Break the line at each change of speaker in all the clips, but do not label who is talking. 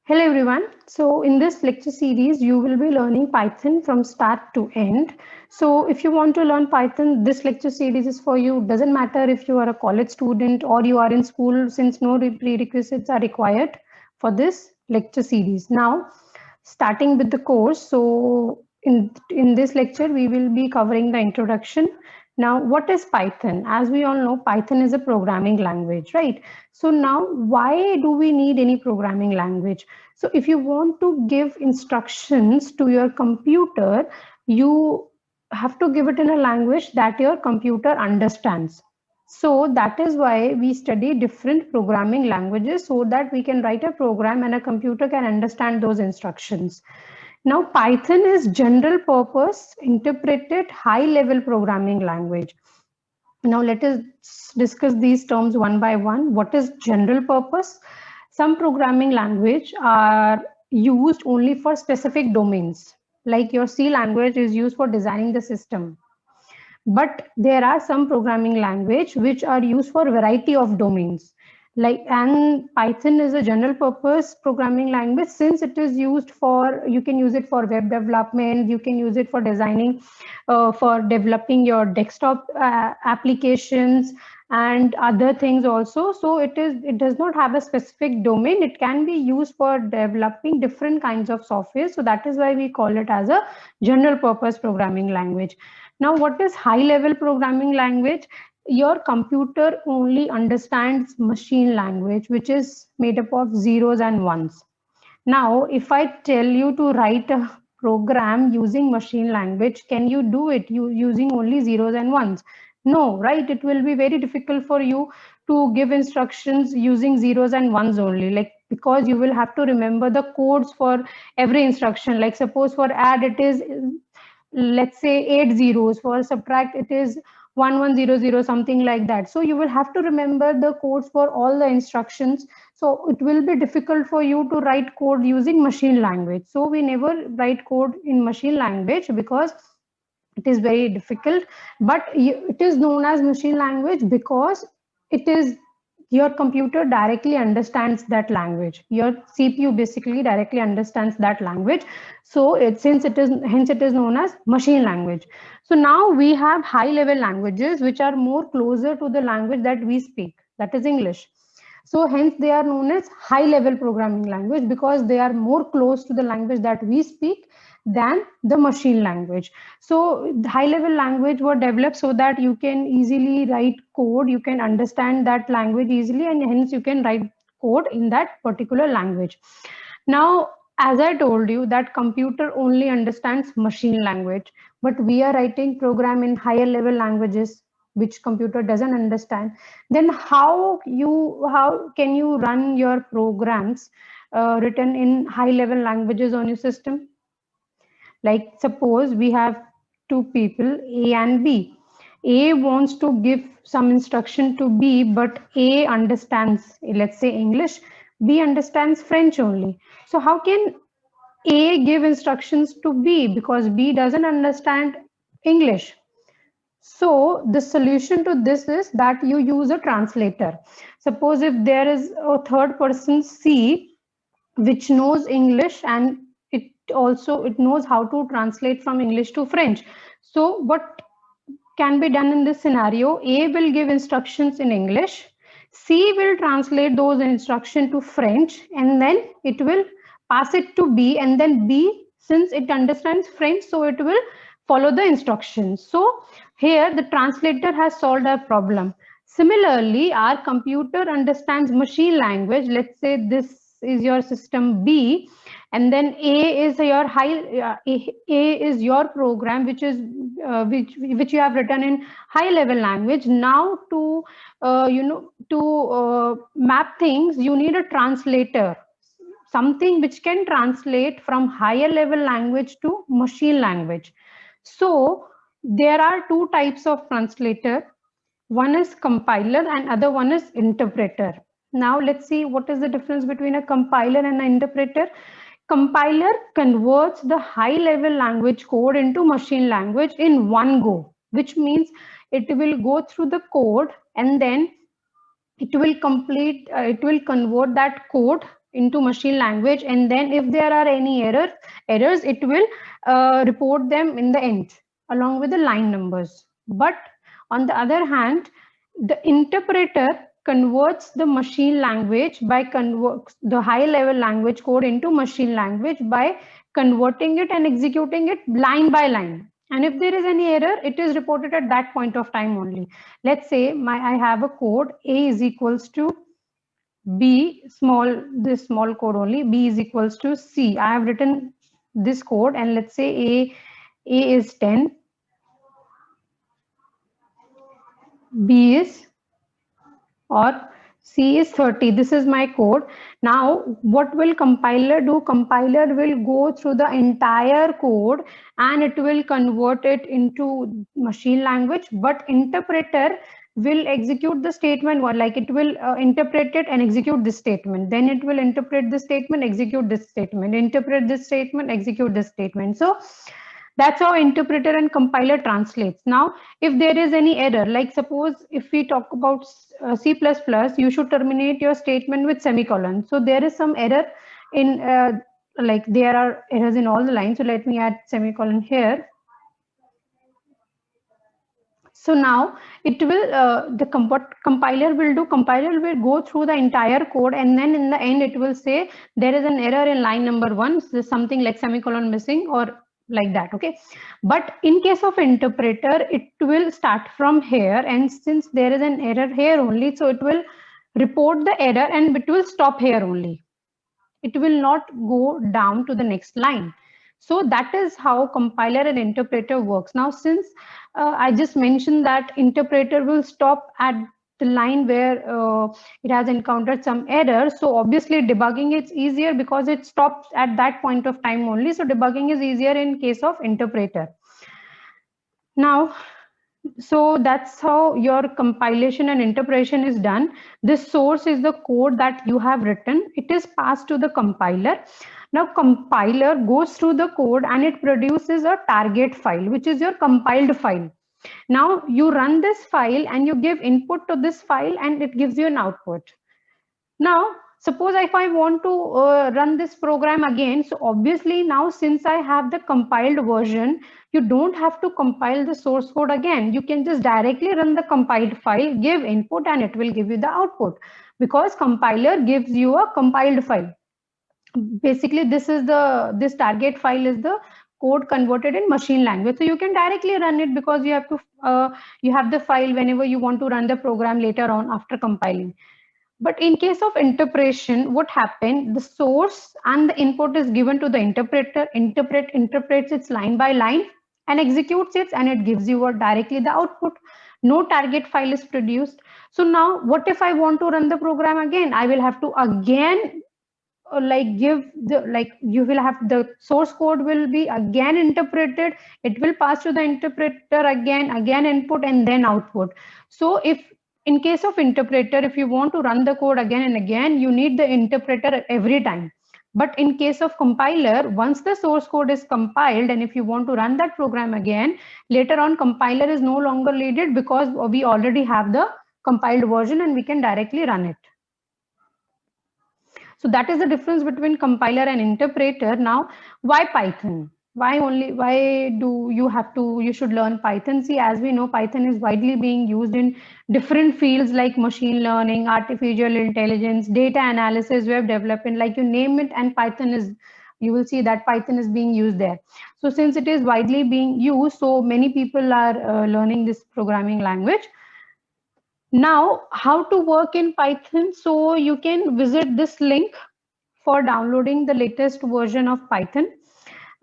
Hello everyone. So in this lecture series, you will be learning Python from start to end. So if you want to learn Python, this lecture series is for you. Doesn't matter if you are a college student or you are in school, since no prerequisites are required for this lecture series. Now, starting with the course. So in this lecture, we will be covering the introduction. Now, what is Python? As we all know, Python is a programming language, right? So now, why do we need any programming language? So if you want to give instructions to your computer, you have to give it in a language that your computer understands. So that is why we study different programming languages so that we can write a program and a computer can understand those instructions. Now, Python is general purpose, interpreted, high level programming language. Now, let us discuss these terms one by one. What is general purpose? Some programming language are used only for specific domains. Like your C language is used for designing the system. But there are some programming language which are used for variety of domains. And Python is a general purpose programming language since it is used for, you can use it for web development, you can use it for designing, for developing your desktop applications and other things also. So it does not have a specific domain. It can be used for developing different kinds of software. So that is why we call it as a general purpose programming language. Now, what is high level programming language? Your computer only understands machine language, which is made up of zeros and ones. Now, if I tell you to write a program using machine language, can you do it using only zeros and ones? No, right? It will be very difficult for you to give instructions using zeros and ones only, like because you will have to remember the codes for every instruction. Like suppose for add it is, let's say, 8 zeros. For subtract it is 1100, something like that. So you will have to remember the codes for all the instructions. So it will be difficult for you to write code using machine language. So we never write code in machine language because it is very difficult. But it is known as machine language because it is, your computer directly understands that language. Your CPU basically directly understands that language. So hence it is known as machine language. So now we have high level languages which are more closer to the language that we speak, that is English. So hence they are known as high level programming language because they are more close to the language that we speak than the machine language. So the high level language were developed so that you can easily write code, you can understand that language easily, and hence you can write code in that particular language. Now, as I told you that computer only understands machine language, but we are writing program in higher level languages which computer doesn't understand. Then how can you run your programs written in high level languages on your system? Like suppose we have two people, A and B. A wants to give some instruction to B, but A understands, let's say, English. B understands French only. So how can A give instructions to B because B doesn't understand English? So the solution to this is that you use a translator. Suppose if there is a third person C which knows English and it knows how to translate from English to French. So what can be done in this scenario? A will give instructions in English, C will translate those instructions to French, and then it will pass it to B, and then B, since it understands French, so it will follow the instructions. So here the translator has solved our problem. Similarly, our computer understands machine language. Let's say this is your system B, and then A is your A is your program, which is which you have written in high level language. Now to map things, you need a translator, something which can translate from higher level language to machine language. So there are two types of translator. One is compiler and other one is interpreter. Now let's see what is the difference between a compiler and an interpreter. Compiler converts the high level language code into machine language in one go, which means it will go through the code and then it will convert that code into machine language, and then if there are any errors, it will report them in the end along with the line numbers. But on the other hand, the interpreter converts the machine language by the high level language code into machine language by converting it and executing it line by line. And if there is any error, it is reported at that point of time only. Let's say I have a code A is equals to B small, this small code only, B is equals to C. I have written this code, and let's say A is 10, B is or C is 30. This is my code. Now, what will compiler do? Compiler will go through the entire code and it will convert it into machine language, but interpreter will execute the statement, or like it will interpret it and execute this statement. Then it will interpret this statement, execute this statement, interpret this statement, execute this statement. So that's how interpreter and compiler translates. Now, if there is any error, like suppose if we talk about C++, you should terminate your statement with semicolon. So there is some error in, like there are errors in all the lines. So let me add semicolon here. So now it will, what compiler will do, compiler will go through the entire code, and then in the end it will say there is an error in line number 1, so something like semicolon missing or like that. Okay, but in case of interpreter, it will start from here, and since there is an error here only, so it will report the error and it will stop here only. It will not go down to the next line. So that is how compiler and interpreter works. Now, since I just mentioned that interpreter will stop at the line where it has encountered some error, so obviously debugging is easier because it stops at that point of time only. So debugging is easier in case of interpreter. Now, so that's how your compilation and interpretation is done. This source is the code that you have written. It is passed to the compiler. Now compiler goes through the code and it produces a target file, which is your compiled file. Now you run this file and you give input to this file and it gives you an output. Now, suppose if I want to run this program again, so obviously now since I have the compiled version, you don't have to compile the source code again. You can just directly run the compiled file, give input, and it will give you the output, because compiler gives you a compiled file. Basically, this target file is the code converted in machine language. So you can directly run it because you have to you have the file whenever you want to run the program later on after compiling. But in case of interpretation, what happened? The source and the input is given to the interpreter. Interprets it line by line and executes it, and it gives you directly the output. No target file is produced. So now, what if I want to run the program again? I will have to again give the, you will have the source code will be again interpreted. It will pass to the interpreter again input and then output. So if in case of interpreter, if you want to run the code again and again, you need the interpreter every time. But in case of compiler, once the source code is compiled, and if you want to run that program again, later on compiler is no longer needed because we already have the compiled version and we can directly run it. So that is the difference between compiler and interpreter. Now, why Python? Why do you should learn Python? See, as we know, Python is widely being used in different fields like machine learning, artificial intelligence, data analysis, web development, like you name it, and Python is, you will see that Python is being used there. So since it is widely being used, so many people are learning this programming language. Now, how to work in Python? So you can visit this link for downloading the latest version of Python.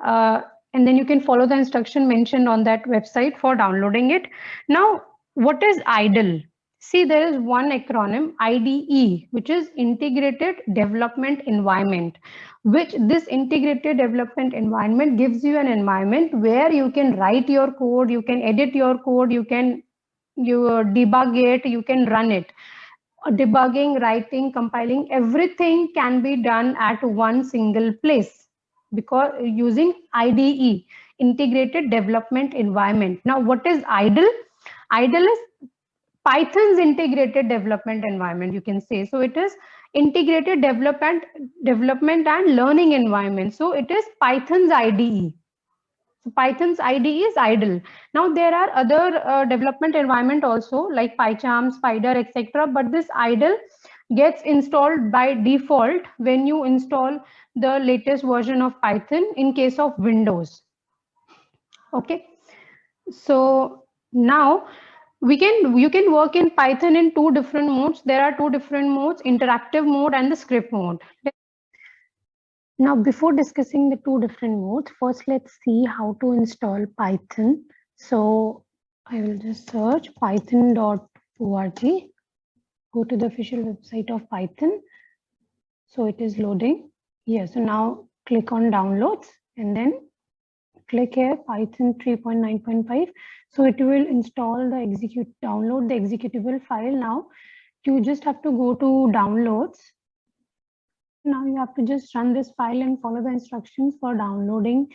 And then you can follow the instruction mentioned on that website for downloading it. Now, what is IDLE? See, there is one acronym, IDE, which is Integrated Development Environment, which this integrated development environment gives you an environment where you can write your code, you can edit your code, you debug it, you can run it. Debugging, writing, compiling, everything can be done at one single place because using IDE, Integrated Development Environment. Now, what is IDLE? IDLE is Python's integrated development environment, you can say. So it is integrated development and learning environment. So it is Python's IDE. So Python's IDE is idle. Now there are other development environment also like PyCharm, Spider, etc. But this idle gets installed by default when you install the latest version of Python in case of Windows. Okay. So now you can work in Python in two different modes. There are two different modes, interactive mode and the script mode. Now, before discussing the two different modes, first let's see how to install Python. So I will just search python.org, go to the official website of Python. So it is loading. Yeah, so now click on downloads and then click here Python 3.9.5. So it will install the download the executable file. Now you just have to go to downloads. Now you have to just run this file and follow the instructions for downloading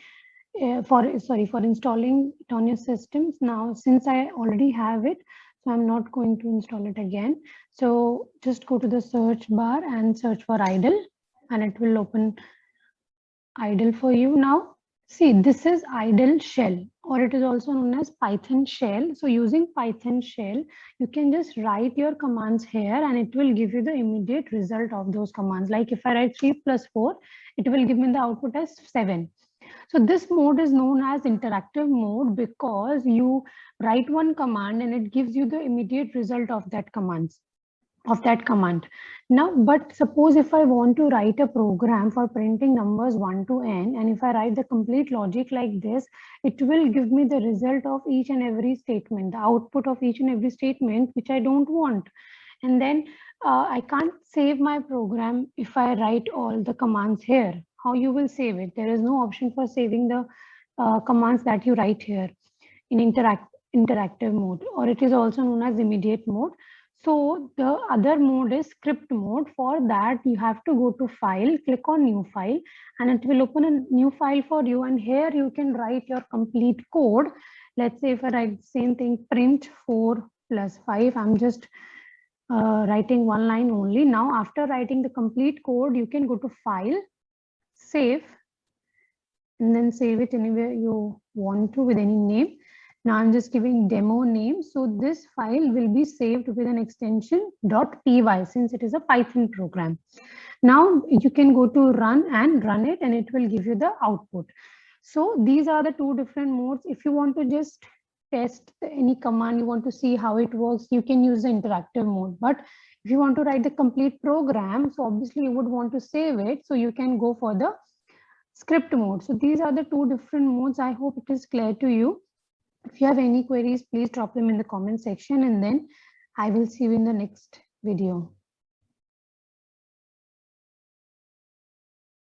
for installing it on your systems. Now since I already have it, so I'm not going to install it again. So just go to the search bar and search for idle and it will open idle for you. Now see, this is idle shell, or it is also known as Python shell. So using Python shell, you can just write your commands here and it will give you the immediate result of those commands. Like if I write 3 plus 4, it will give me the output as 7. So this mode is known as interactive mode because you write one command and it gives you the immediate result of that command. Now, but suppose if I want to write a program for printing numbers 1 to n, and if I write the complete logic like this, it will give me the result of each and every statement, the output of each and every statement, which I don't want. And then I can't save my program if I write all the commands here. How you will save it? There is no option for saving the commands that you write here in interactive mode, or it is also known as immediate mode. So the other mode is script mode. For that, you have to go to file, click on new file, and it will open a new file for you. And here you can write your complete code. Let's say if I write the same thing, print 4 plus 5, I'm just writing one line only. Now, after writing the complete code, you can go to file, save, and then save it anywhere you want to with any name. Now I'm just giving demo name. So this file will be saved with an extension .py since it is a Python program. Now you can go to run and run it and it will give you the output. So these are the two different modes. If you want to just test any command, you want to see how it works, you can use the interactive mode. But if you want to write the complete program, so obviously you would want to save it. So you can go for the script mode. So these are the two different modes. I hope it is clear to you. If you have any queries, please drop them in the comment section and then I will see you in the next video.